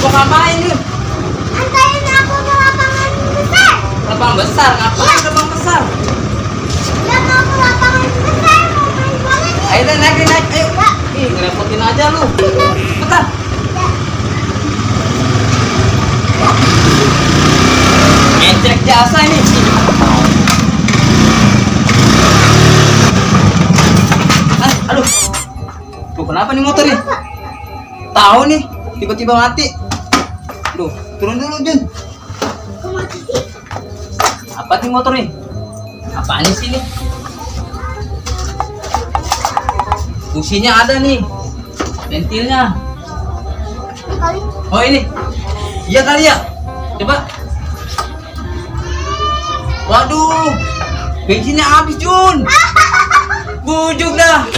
Mau ngapain nih? Antarin aku ke lapangan besar. Lapangan besar? Ngapain lapangan besar? Ya mau ke lapangan besar, mau main bola nih. Ayo deh, naik, ayo. Ih, ngerepotin aja lu. Cepetan. Ngecek jasa ini. Aduh. Tuh kenapa nih motor nih? Tahu nih, tiba-tiba mati. Duh, turun dulu, Jun. Kok mati sih? Apa nih motor nih? Apaan sih ini? Businya ada nih. Ventilnya. Kali. Oh ini. Iya kali ya. Coba. Waduh. Bensinnya habis, Jun. Bujuk dah.